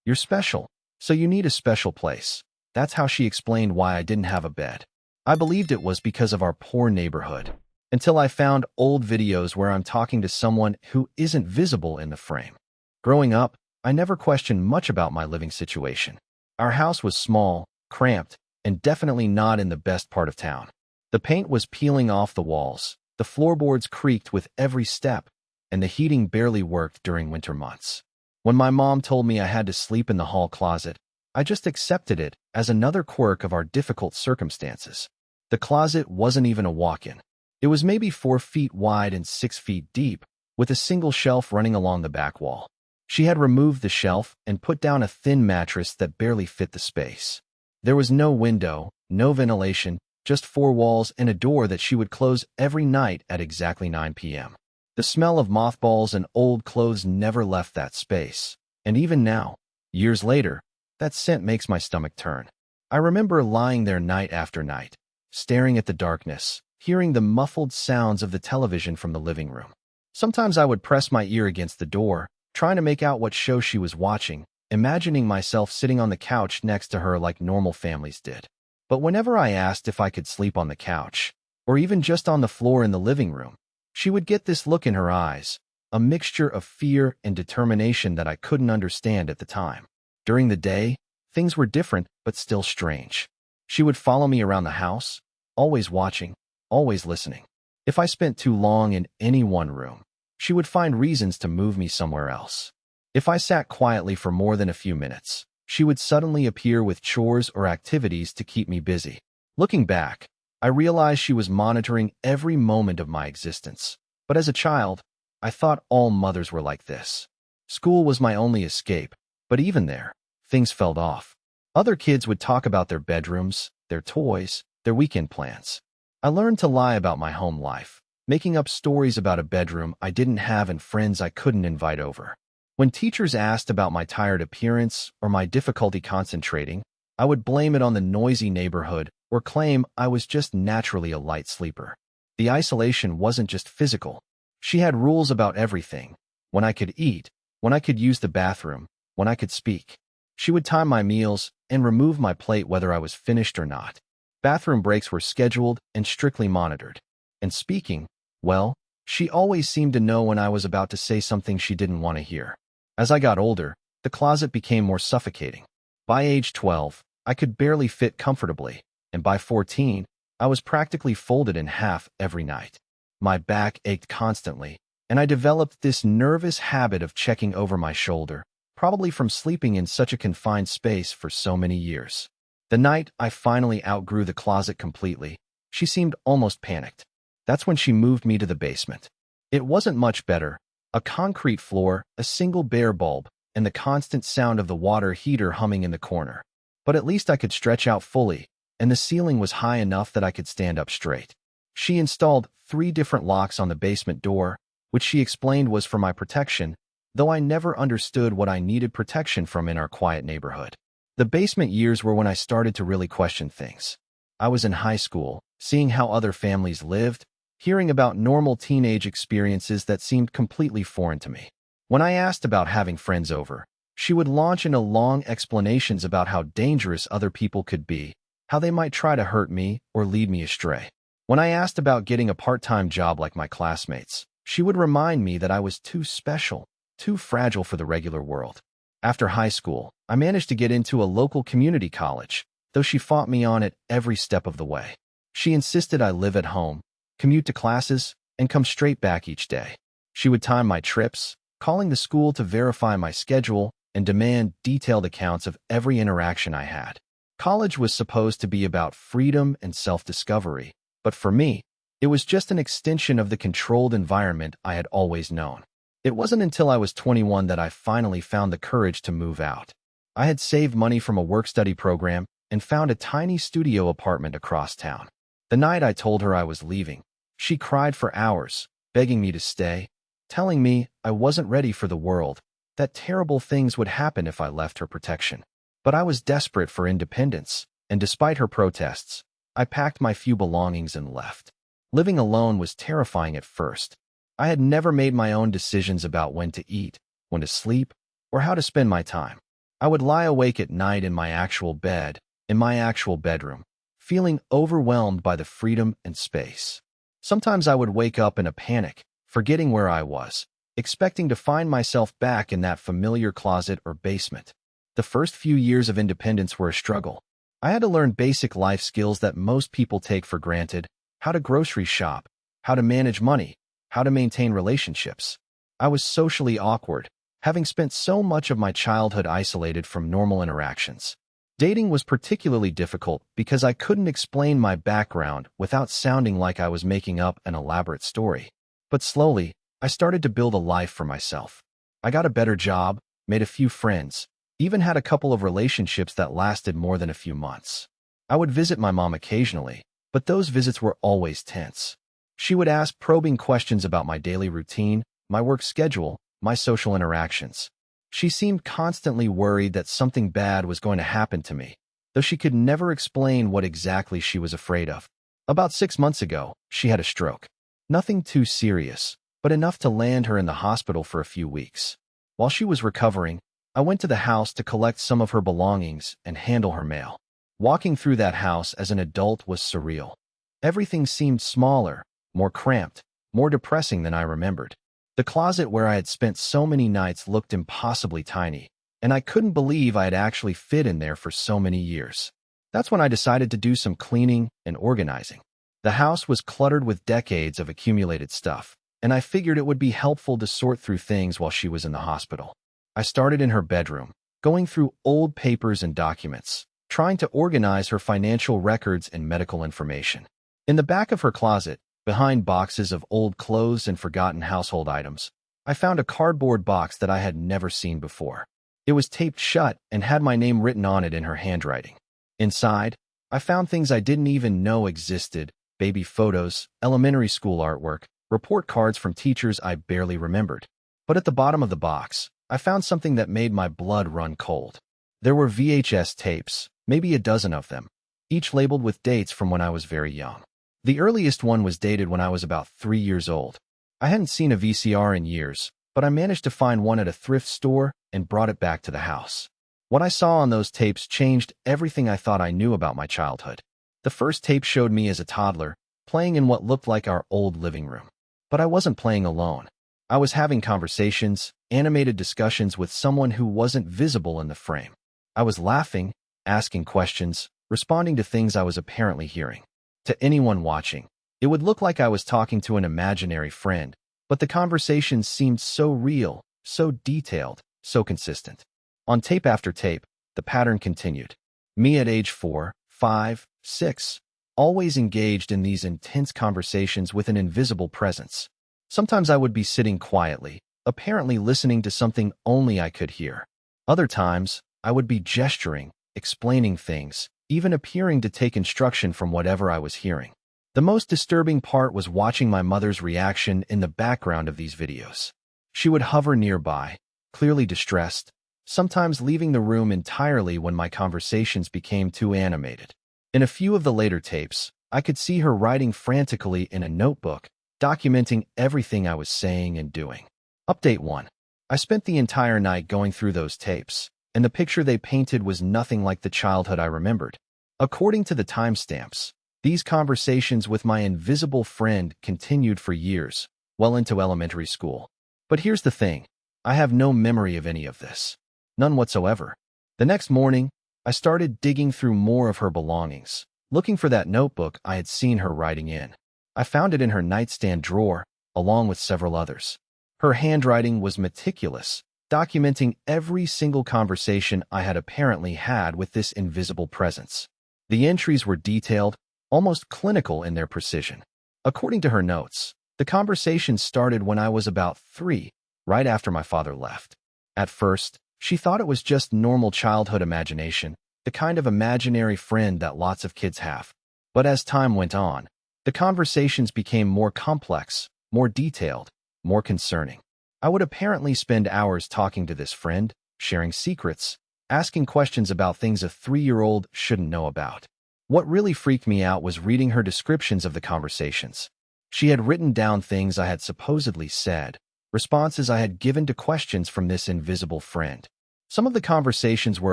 You're special, so you need a special place. That's how she explained why I didn't have a bed. I believed it was because of our poor neighborhood, until I found old videos where I'm talking to someone who isn't visible in the frame. Growing up, I never questioned much about my living situation. Our house was small, cramped, and definitely not in the best part of town. The paint was peeling off the walls, the floorboards creaked with every step, and the heating barely worked during winter months. When my mom told me I had to sleep in the hall closet, I just accepted it as another quirk of our difficult circumstances. The closet wasn't even a walk-in. It was maybe 4 feet wide and 6 feet deep, with a single shelf running along the back wall. She had removed the shelf and put down a thin mattress that barely fit the space. There was no window, no ventilation, just 4 walls and a door that she would close every night at exactly 9 p.m. The smell of mothballs and old clothes never left that space, and even now, years later, that scent makes my stomach turn. I remember lying there night after night, staring at the darkness, hearing the muffled sounds of the television from the living room. Sometimes I would press my ear against the door, trying to make out what show she was watching, imagining myself sitting on the couch next to her like normal families did. But whenever I asked if I could sleep on the couch, or even just on the floor in the living room, she would get this look in her eyes, a mixture of fear and determination that I couldn't understand at the time. During the day, things were different but still strange. She would follow me around the house, always watching, always listening. If I spent too long in any one room, she would find reasons to move me somewhere else. If I sat quietly for more than a few minutes, she would suddenly appear with chores or activities to keep me busy. Looking back, I realized she was monitoring every moment of my existence. But as a child, I thought all mothers were like this. School was my only escape, but even there, things felt off. Other kids would talk about their bedrooms, their toys, their weekend plans. I learned to lie about my home life, making up stories about a bedroom I didn't have and friends I couldn't invite over. When teachers asked about my tired appearance or my difficulty concentrating, I would blame it on the noisy neighborhood or claim I was just naturally a light sleeper. The isolation wasn't just physical. She had rules about everything: when I could eat, when I could use the bathroom, when I could speak. She would time my meals and remove my plate whether I was finished or not. Bathroom breaks were scheduled and strictly monitored. And speaking, well, she always seemed to know when I was about to say something she didn't want to hear. As I got older, the closet became more suffocating. By age 12, I could barely fit comfortably, and by 14, I was practically folded in half every night. My back ached constantly, and I developed this nervous habit of checking over my shoulder, probably from sleeping in such a confined space for so many years. The night I finally outgrew the closet completely, she seemed almost panicked. That's when she moved me to the basement. It wasn't much better: a concrete floor, a single bare bulb, and the constant sound of the water heater humming in the corner. But at least I could stretch out fully, and the ceiling was high enough that I could stand up straight. She installed 3 different locks on the basement door, which she explained was for my protection, though I never understood what I needed protection from in our quiet neighborhood. The basement years were when I started to really question things. I was in high school, seeing how other families lived, hearing about normal teenage experiences that seemed completely foreign to me. When I asked about having friends over, she would launch into long explanations about how dangerous other people could be, how they might try to hurt me or lead me astray. When I asked about getting a part-time job like my classmates, she would remind me that I was too special, too fragile for the regular world. After high school, I managed to get into a local community college, though she fought me on it every step of the way. She insisted I live at home, commute to classes, and come straight back each day. She would time my trips, calling the school to verify my schedule, and demand detailed accounts of every interaction I had. College was supposed to be about freedom and self-discovery, but for me, it was just an extension of the controlled environment I had always known. It wasn't until I was 21 that I finally found the courage to move out. I had saved money from a work-study program and found a tiny studio apartment across town. The night I told her I was leaving, she cried for hours, begging me to stay, telling me I wasn't ready for the world, that terrible things would happen if I left her protection. But I was desperate for independence, and despite her protests, I packed my few belongings and left. Living alone was terrifying at first. I had never made my own decisions about when to eat, when to sleep, or how to spend my time. I would lie awake at night in my actual bed, in my actual bedroom, feeling overwhelmed by the freedom and space. Sometimes I would wake up in a panic, forgetting where I was, expecting to find myself back in that familiar closet or basement. The first few years of independence were a struggle. I had to learn basic life skills that most people take for granted: how to grocery shop, how to manage money, how to maintain relationships. I was socially awkward, having spent so much of my childhood isolated from normal interactions. Dating was particularly difficult because I couldn't explain my background without sounding like I was making up an elaborate story. But slowly, I started to build a life for myself. I got a better job, made a few friends, even had a couple of relationships that lasted more than a few months. I would visit my mom occasionally, but those visits were always tense. She would ask probing questions about my daily routine, my work schedule, my social interactions. She seemed constantly worried that something bad was going to happen to me, though she could never explain what exactly she was afraid of. About 6 months ago, she had a stroke. Nothing too serious, but enough to land her in the hospital for a few weeks. While she was recovering, I went to the house to collect some of her belongings and handle her mail. Walking through that house as an adult was surreal. Everything seemed smaller, more cramped, more depressing than I remembered. The closet where I had spent so many nights looked impossibly tiny, and I couldn't believe I had actually fit in there for so many years. That's when I decided to do some cleaning and organizing. The house was cluttered with decades of accumulated stuff, and I figured it would be helpful to sort through things while she was in the hospital. I started in her bedroom, going through old papers and documents, trying to organize her financial records and medical information. In the back of her closet, behind boxes of old clothes and forgotten household items, I found a cardboard box that I had never seen before. It was taped shut and had my name written on it in her handwriting. Inside, I found things I didn't even know existed: baby photos, elementary school artwork, report cards from teachers I barely remembered. But at the bottom of the box, I found something that made my blood run cold. There were VHS tapes, maybe a dozen of them, each labeled with dates from when I was very young. The earliest one was dated when I was about 3 years old. I hadn't seen a VCR in years, but I managed to find one at a thrift store and brought it back to the house. What I saw on those tapes changed everything I thought I knew about my childhood. The first tape showed me as a toddler, playing in what looked like our old living room. But I wasn't playing alone. I was having conversations, animated discussions with someone who wasn't visible in the frame. I was laughing, asking questions, responding to things I was apparently hearing. To anyone watching, it would look like I was talking to an imaginary friend, but the conversations seemed so real, so detailed, so consistent. On tape after tape, the pattern continued. Me at age 4, 5, 6, always engaged in these intense conversations with an invisible presence. Sometimes I would be sitting quietly, apparently listening to something only I could hear. Other times, I would be gesturing, explaining things, even appearing to take instruction from whatever I was hearing. The most disturbing part was watching my mother's reaction in the background of these videos. She would hover nearby, clearly distressed, sometimes leaving the room entirely when my conversations became too animated. In a few of the later tapes, I could see her writing frantically in a notebook, documenting everything I was saying and doing. Update 1. I spent the entire night going through those tapes, and the picture they painted was nothing like the childhood I remembered. According to the timestamps, these conversations with my invisible friend continued for years, well into elementary school. But here's the thing, I have no memory of any of this. None whatsoever. The next morning, I started digging through more of her belongings, looking for that notebook I had seen her writing in. I found it in her nightstand drawer, along with several others. Her handwriting was meticulous, documenting every single conversation I had apparently had with this invisible presence. The entries were detailed, almost clinical in their precision. According to her notes, the conversation started when I was about 3, right after my father left. At first, she thought it was just normal childhood imagination, the kind of imaginary friend that lots of kids have. But as time went on, the conversations became more complex, more detailed, more concerning. I would apparently spend hours talking to this friend, sharing secrets, asking questions about things a 3-year-old shouldn't know about. What really freaked me out was reading her descriptions of the conversations. She had written down things I had supposedly said, responses I had given to questions from this invisible friend. Some of the conversations were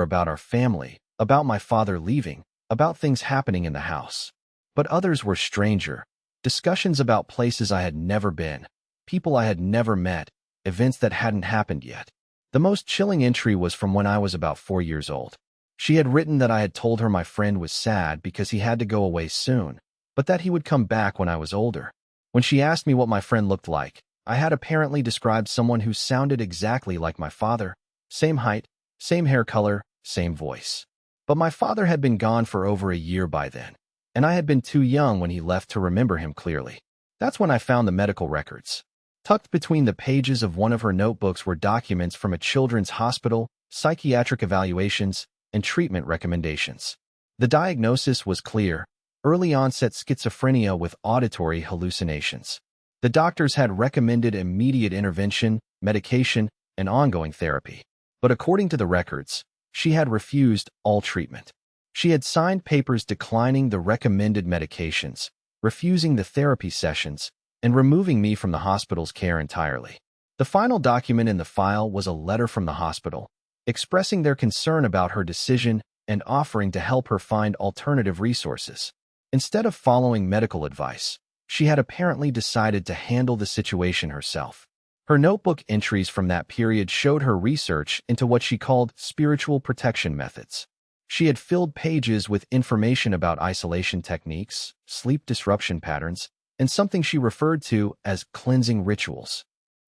about our family, about my father leaving, about things happening in the house. But others were stranger, discussions about places I had never been, people I had never met, events that hadn't happened yet. The most chilling entry was from when I was about 4 years old. She had written that I had told her my friend was sad because he had to go away soon, but that he would come back when I was older. When she asked me what my friend looked like, I had apparently described someone who sounded exactly like my father. Same height, same hair color, same voice. But my father had been gone for over a year by then, and I had been too young when he left to remember him clearly. That's when I found the medical records. Tucked between the pages of one of her notebooks were documents from a children's hospital, psychiatric evaluations, and treatment recommendations. The diagnosis was clear: early-onset schizophrenia with auditory hallucinations. The doctors had recommended immediate intervention, medication, and ongoing therapy. But according to the records, she had refused all treatment. She had signed papers declining the recommended medications, refusing the therapy sessions, and removing me from the hospital's care entirely. The final document in the file was a letter from the hospital, expressing their concern about her decision and offering to help her find alternative resources. Instead of following medical advice, she had apparently decided to handle the situation herself. Her notebook entries from that period showed her research into what she called spiritual protection methods. She had filled pages with information about isolation techniques, sleep disruption patterns, and something she referred to as cleansing rituals.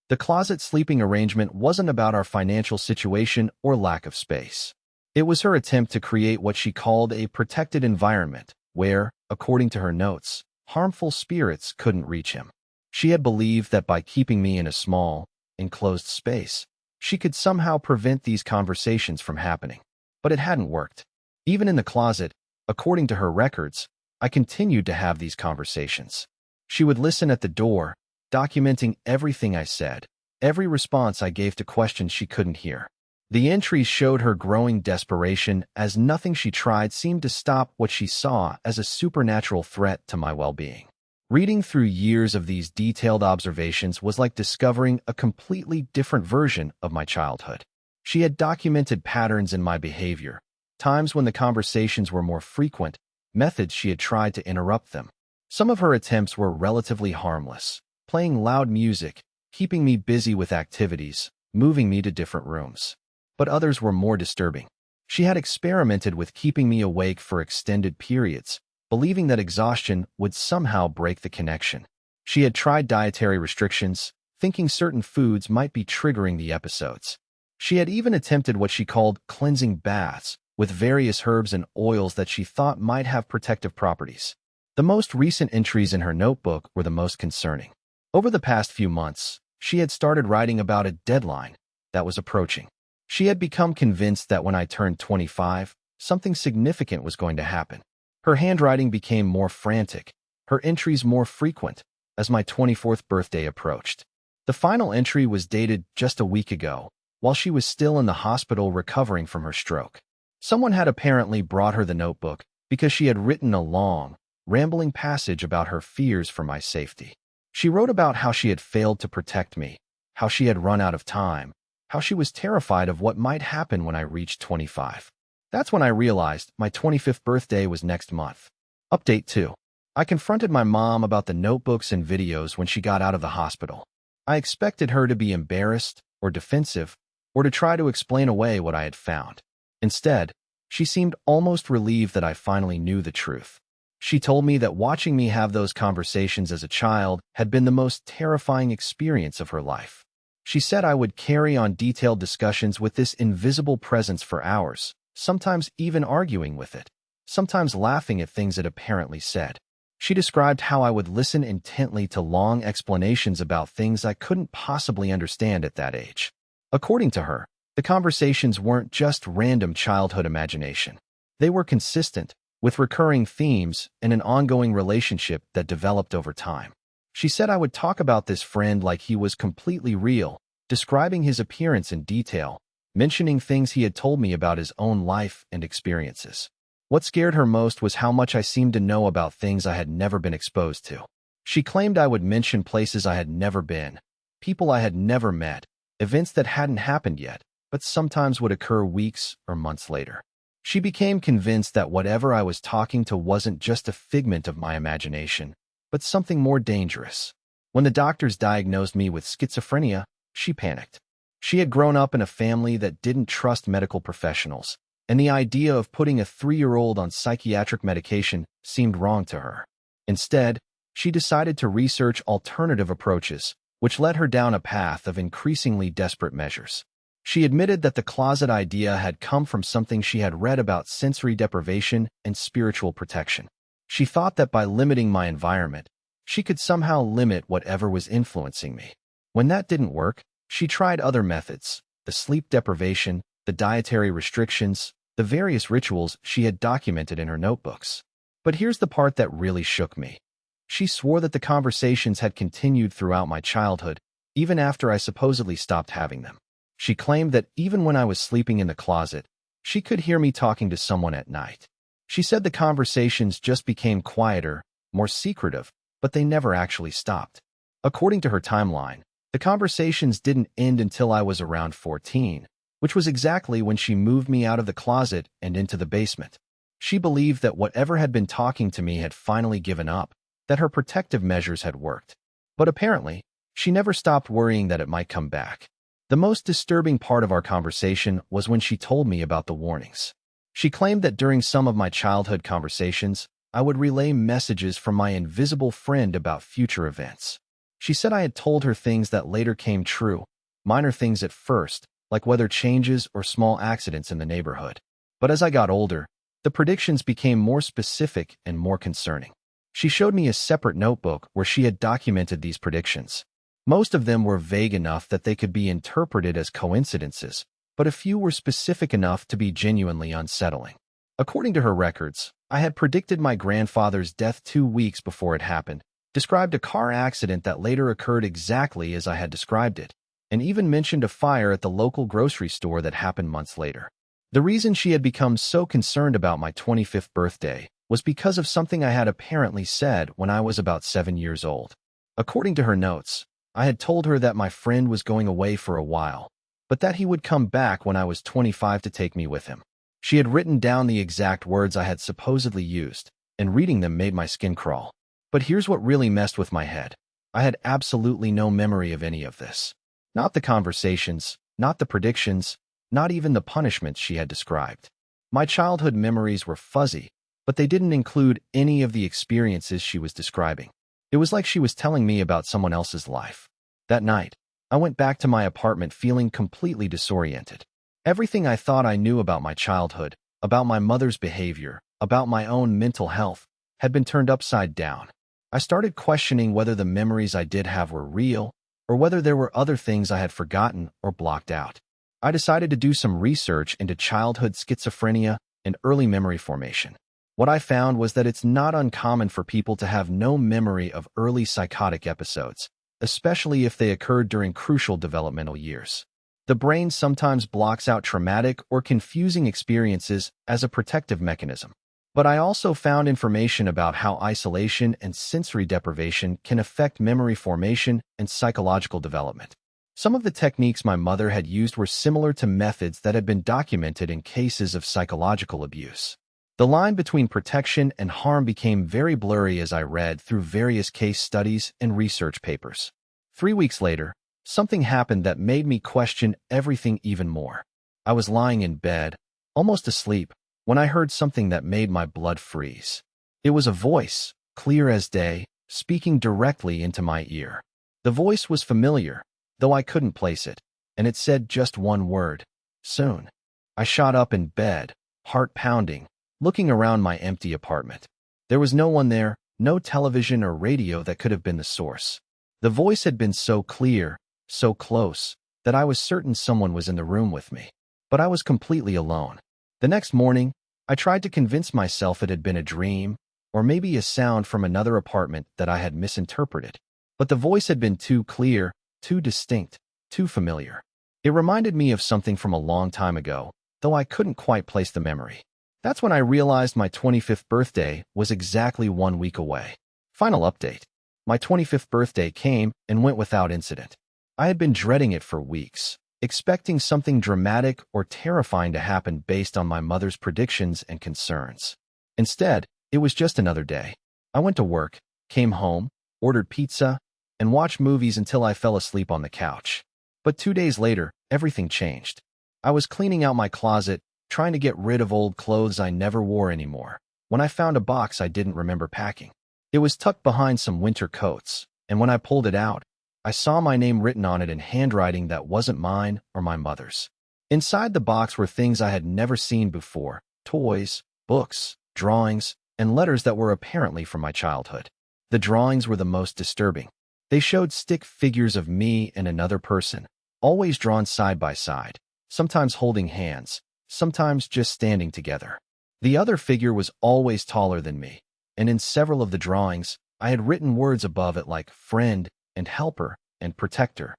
The closet sleeping arrangement wasn't about our financial situation or lack of space. It was her attempt to create what she called a protected environment where, according to her notes, harmful spirits couldn't reach him. She had believed that by keeping me in a small, enclosed space, she could somehow prevent these conversations from happening. But it hadn't worked. Even in the closet, according to her records, I continued to have these conversations. She would listen at the door, documenting everything I said, every response I gave to questions she couldn't hear. The entries showed her growing desperation as nothing she tried seemed to stop what she saw as a supernatural threat to my well-being. Reading through years of these detailed observations was like discovering a completely different version of my childhood. She had documented patterns in my behavior, times when the conversations were more frequent, methods she had tried to interrupt them. Some of her attempts were relatively harmless: playing loud music, keeping me busy with activities, moving me to different rooms. But others were more disturbing. She had experimented with keeping me awake for extended periods, believing that exhaustion would somehow break the connection. She had tried dietary restrictions, thinking certain foods might be triggering the episodes. She had even attempted what she called cleansing baths, with various herbs and oils that she thought might have protective properties. The most recent entries in her notebook were the most concerning. Over the past few months, she had started writing about a deadline that was approaching. She had become convinced that when I turned 25, something significant was going to happen. Her handwriting became more frantic, her entries more frequent, as my 24th birthday approached. The final entry was dated just a week ago, while she was still in the hospital recovering from her stroke. Someone had apparently brought her the notebook because she had written a long, rambling passage about her fears for my safety. She wrote about how she had failed to protect me, how she had run out of time, how she was terrified of what might happen when I reached 25. That's when I realized my 25th birthday was next month. Update 2. I confronted my mom about the notebooks and videos when she got out of the hospital. I expected her to be embarrassed or defensive, or to try to explain away what I had found. Instead, she seemed almost relieved that I finally knew the truth. She told me that watching me have those conversations as a child had been the most terrifying experience of her life. She said I would carry on detailed discussions with this invisible presence for hours, sometimes even arguing with it, sometimes laughing at things it apparently said. She described how I would listen intently to long explanations about things I couldn't possibly understand at that age. According to her, the conversations weren't just random childhood imagination. They were consistent, with recurring themes and an ongoing relationship that developed over time. She said I would talk about this friend like he was completely real, describing his appearance in detail, mentioning things he had told me about his own life and experiences. What scared her most was how much I seemed to know about things I had never been exposed to. She claimed I would mention places I had never been, people I had never met, events that hadn't happened yet, but sometimes would occur weeks or months later. She became convinced that whatever I was talking to wasn't just a figment of my imagination, but something more dangerous. When the doctors diagnosed me with schizophrenia, she panicked. She had grown up in a family that didn't trust medical professionals, and the idea of putting a 3-year-old on psychiatric medication seemed wrong to her. Instead, she decided to research alternative approaches, which led her down a path of increasingly desperate measures. She admitted that the closet idea had come from something she had read about sensory deprivation and spiritual protection. She thought that by limiting my environment, she could somehow limit whatever was influencing me. When that didn't work, she tried other methods: the sleep deprivation, the dietary restrictions, the various rituals she had documented in her notebooks. But here's the part that really shook me. She swore that the conversations had continued throughout my childhood, even after I supposedly stopped having them. She claimed that even when I was sleeping in the closet, she could hear me talking to someone at night. She said the conversations just became quieter, more secretive, but they never actually stopped. According to her timeline, the conversations didn't end until I was around 14, which was exactly when she moved me out of the closet and into the basement. She believed that whatever had been talking to me had finally given up, that her protective measures had worked. But apparently, she never stopped worrying that it might come back. The most disturbing part of our conversation was when she told me about the warnings. She claimed that during some of my childhood conversations, I would relay messages from my invisible friend about future events. She said I had told her things that later came true, minor things at first, like weather changes or small accidents in the neighborhood. But as I got older, the predictions became more specific and more concerning. She showed me a separate notebook where she had documented these predictions. Most of them were vague enough that they could be interpreted as coincidences, but a few were specific enough to be genuinely unsettling. According to her records, I had predicted my grandfather's death 2 weeks before it happened, described a car accident that later occurred exactly as I had described it, and even mentioned a fire at the local grocery store that happened months later. The reason she had become so concerned about my 25th birthday was because of something I had apparently said when I was about 7 years old. According to her notes, I had told her that my friend was going away for a while, but that he would come back when I was 25 to take me with him. She had written down the exact words I had supposedly used, and reading them made my skin crawl. But here's what really messed with my head. I had absolutely no memory of any of this. Not the conversations, not the predictions, not even the punishments she had described. My childhood memories were fuzzy, but they didn't include any of the experiences she was describing. It was like she was telling me about someone else's life. That night, I went back to my apartment feeling completely disoriented. Everything I thought I knew about my childhood, about my mother's behavior, about my own mental health, had been turned upside down. I started questioning whether the memories I did have were real, or whether there were other things I had forgotten or blocked out. I decided to do some research into childhood schizophrenia and early memory formation. What I found was that it's not uncommon for people to have no memory of early psychotic episodes, especially if they occurred during crucial developmental years. The brain sometimes blocks out traumatic or confusing experiences as a protective mechanism. But I also found information about how isolation and sensory deprivation can affect memory formation and psychological development. Some of the techniques my mother had used were similar to methods that had been documented in cases of psychological abuse. The line between protection and harm became very blurry as I read through various case studies and research papers. 3 weeks later, something happened that made me question everything even more. I was lying in bed, almost asleep, when I heard something that made my blood freeze. It was a voice, clear as day, speaking directly into my ear. The voice was familiar, though I couldn't place it, and it said just one word: soon. I shot up in bed, heart pounding, looking around my empty apartment. There was no one there, no television or radio that could have been the source. The voice had been so clear, so close, that I was certain someone was in the room with me. But I was completely alone. The next morning, I tried to convince myself it had been a dream, or maybe a sound from another apartment that I had misinterpreted. But the voice had been too clear, too distinct, too familiar. It reminded me of something from a long time ago, though I couldn't quite place the memory. That's when I realized my 25th birthday was exactly 1 week away. Final update. My 25th birthday came and went without incident. I had been dreading it for weeks. expecting something dramatic or terrifying to happen based on my mother's predictions and concerns. Instead, it was just another day. I went to work, came home, ordered pizza, and watched movies until I fell asleep on the couch. But 2 days later, everything changed. I was cleaning out my closet, trying to get rid of old clothes I never wore anymore, when I found a box I didn't remember packing. It was tucked behind some winter coats, and when I pulled it out, I saw my name written on it in handwriting that wasn't mine or my mother's. Inside the box were things I had never seen before: toys, books, drawings, and letters that were apparently from my childhood. The drawings were the most disturbing. They showed stick figures of me and another person, always drawn side by side, sometimes holding hands, sometimes just standing together. The other figure was always taller than me, and in several of the drawings, I had written words above it like friend and helper and protector.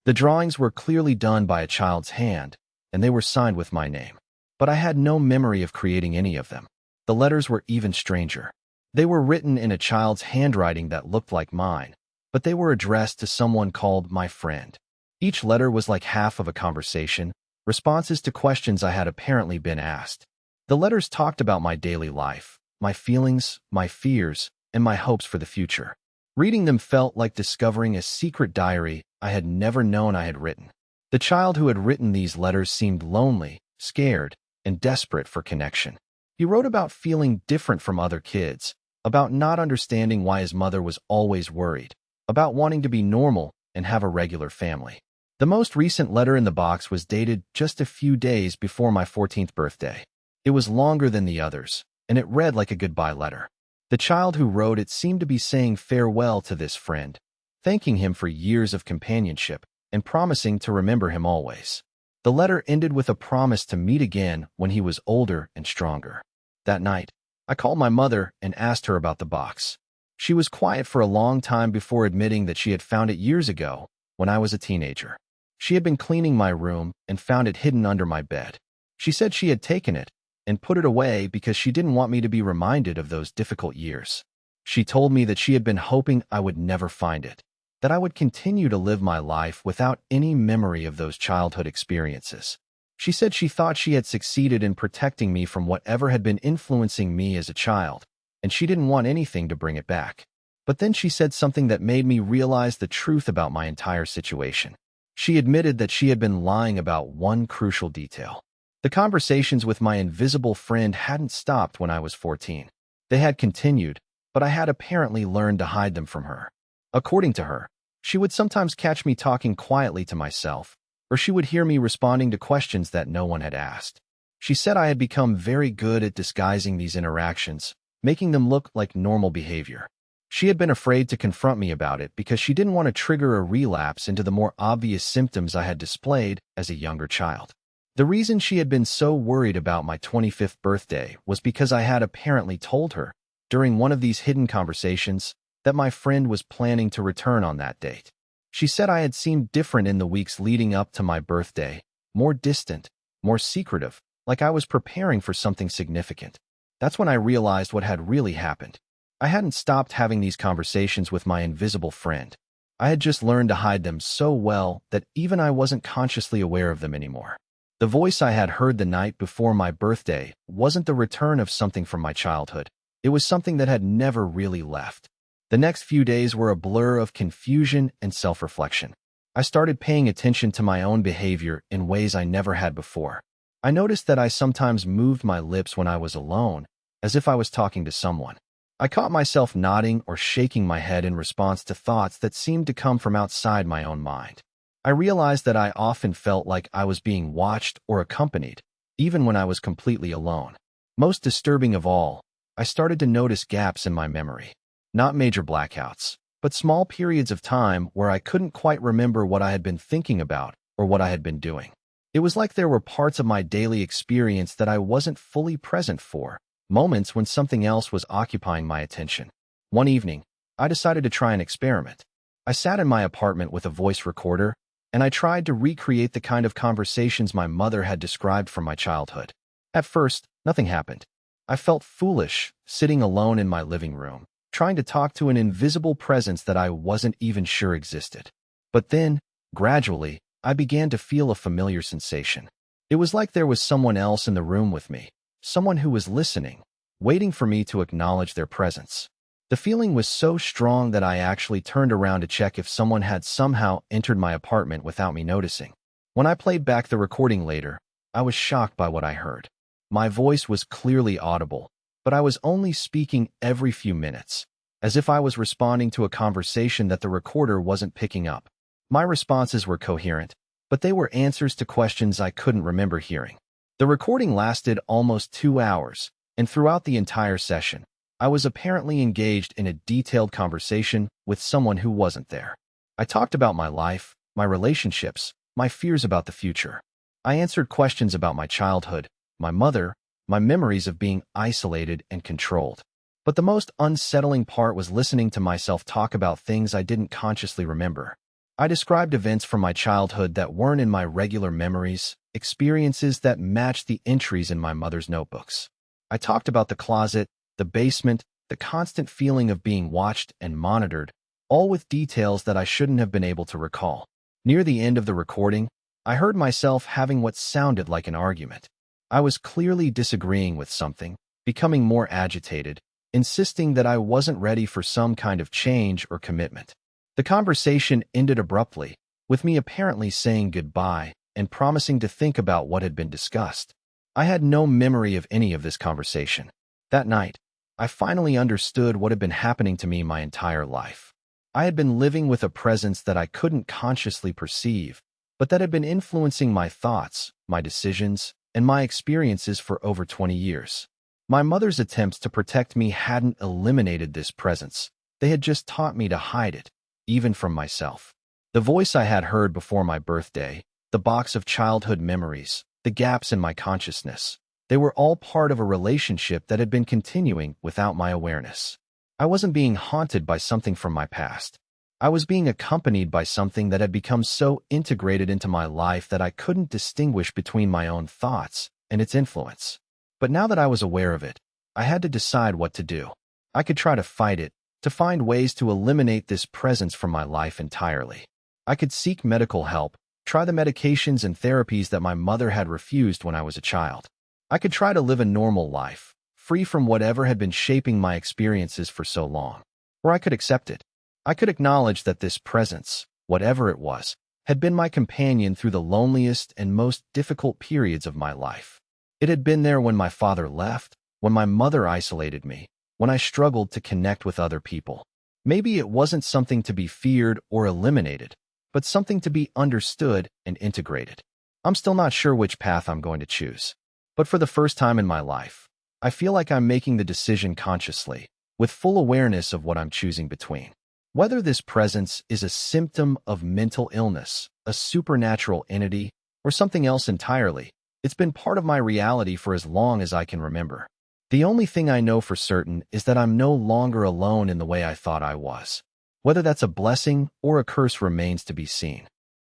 The drawings were clearly done by a child's hand, and they were signed with my name. But I had no memory of creating any of them. The letters were even stranger. They were written in a child's handwriting that looked like mine, but they were addressed to someone called my friend. Each letter was like half of a conversation, responses to questions I had apparently been asked. The letters talked about my daily life, my feelings, my fears, and my hopes for the future. Reading them felt like discovering a secret diary I had never known I had written. The child who had written these letters seemed lonely, scared, and desperate for connection. He wrote about feeling different from other kids, about not understanding why his mother was always worried, about wanting to be normal and have a regular family. The most recent letter in the box was dated just a few days before my 14th birthday. It was longer than the others, and it read like a goodbye letter. The child who wrote it seemed to be saying farewell to this friend, thanking him for years of companionship and promising to remember him always. The letter ended with a promise to meet again when he was older and stronger. That night, I called my mother and asked her about the box. She was quiet for a long time before admitting that she had found it years ago when I was a teenager. She had been cleaning my room and found it hidden under my bed. She said she had taken it and put it away because she didn't want me to be reminded of those difficult years. She told me that she had been hoping I would never find it, that I would continue to live my life without any memory of those childhood experiences. She said she thought she had succeeded in protecting me from whatever had been influencing me as a child, and she didn't want anything to bring it back. But then she said something that made me realize the truth about my entire situation. She admitted that she had been lying about one crucial detail. The conversations with my invisible friend hadn't stopped when I was 14. They had continued, but I had apparently learned to hide them from her. According to her, she would sometimes catch me talking quietly to myself, or she would hear me responding to questions that no one had asked. She said I had become very good at disguising these interactions, making them look like normal behavior. She had been afraid to confront me about it because she didn't want to trigger a relapse into the more obvious symptoms I had displayed as a younger child. The reason she had been so worried about my 25th birthday was because I had apparently told her, during one of these hidden conversations, that my friend was planning to return on that date. She said I had seemed different in the weeks leading up to my birthday, more distant, more secretive, like I was preparing for something significant. That's when I realized what had really happened. I hadn't stopped having these conversations with my invisible friend. I had just learned to hide them so well that even I wasn't consciously aware of them anymore. The voice I had heard the night before my birthday wasn't the return of something from my childhood. It was something that had never really left. The next few days were a blur of confusion and self-reflection. I started paying attention to my own behavior in ways I never had before. I noticed that I sometimes moved my lips when I was alone, as if I was talking to someone. I caught myself nodding or shaking my head in response to thoughts that seemed to come from outside my own mind. I realized that I often felt like I was being watched or accompanied, even when I was completely alone. Most disturbing of all, I started to notice gaps in my memory. Not major blackouts, but small periods of time where I couldn't quite remember what I had been thinking about or what I had been doing. It was like there were parts of my daily experience that I wasn't fully present for, moments when something else was occupying my attention. One evening, I decided to try an experiment. I sat in my apartment with a voice recorder, and I tried to recreate the kind of conversations my mother had described from my childhood. At first, nothing happened. I felt foolish, sitting alone in my living room, trying to talk to an invisible presence that I wasn't even sure existed. But then, gradually, I began to feel a familiar sensation. It was like there was someone else in the room with me, someone who was listening, waiting for me to acknowledge their presence. The feeling was so strong that I actually turned around to check if someone had somehow entered my apartment without me noticing. When I played back the recording later, I was shocked by what I heard. My voice was clearly audible, but I was only speaking every few minutes, as if I was responding to a conversation that the recorder wasn't picking up. My responses were coherent, but they were answers to questions I couldn't remember hearing. The recording lasted almost 2 hours, and throughout the entire session, I was apparently engaged in a detailed conversation with someone who wasn't there. I talked about my life, my relationships, my fears about the future. I answered questions about my childhood, my mother, my memories of being isolated and controlled. But the most unsettling part was listening to myself talk about things I didn't consciously remember. I described events from my childhood that weren't in my regular memories, experiences that matched the entries in my mother's notebooks. I talked about the closet, the basement, the constant feeling of being watched and monitored, all with details that I shouldn't have been able to recall. Near the end of the recording, I heard myself having what sounded like an argument. I was clearly disagreeing with something, becoming more agitated, insisting that I wasn't ready for some kind of change or commitment. The conversation ended abruptly, with me apparently saying goodbye and promising to think about what had been discussed. I had no memory of any of this conversation. That night, I finally understood what had been happening to me my entire life. I had been living with a presence that I couldn't consciously perceive, but that had been influencing my thoughts, my decisions, and my experiences for over 20 years. My mother's attempts to protect me hadn't eliminated this presence. They had just taught me to hide it, even from myself. The voice I had heard before my birthday, the box of childhood memories, the gaps in my consciousness, they were all part of a relationship that had been continuing without my awareness. I wasn't being haunted by something from my past. I was being accompanied by something that had become so integrated into my life that I couldn't distinguish between my own thoughts and its influence. But now that I was aware of it, I had to decide what to do. I could try to fight it, to find ways to eliminate this presence from my life entirely. I could seek medical help, try the medications and therapies that my mother had refused when I was a child. I could try to live a normal life, free from whatever had been shaping my experiences for so long. Or I could accept it. I could acknowledge that this presence, whatever it was, had been my companion through the loneliest and most difficult periods of my life. It had been there when my father left, when my mother isolated me, when I struggled to connect with other people. Maybe it wasn't something to be feared or eliminated, but something to be understood and integrated. I'm still not sure which path I'm going to choose. But for the first time in my life, I feel like I'm making the decision consciously, with full awareness of what I'm choosing between. Whether this presence is a symptom of mental illness, a supernatural entity, or something else entirely, it's been part of my reality for as long as I can remember. The only thing I know for certain is that I'm no longer alone in the way I thought I was. Whether that's a blessing or a curse remains to be seen.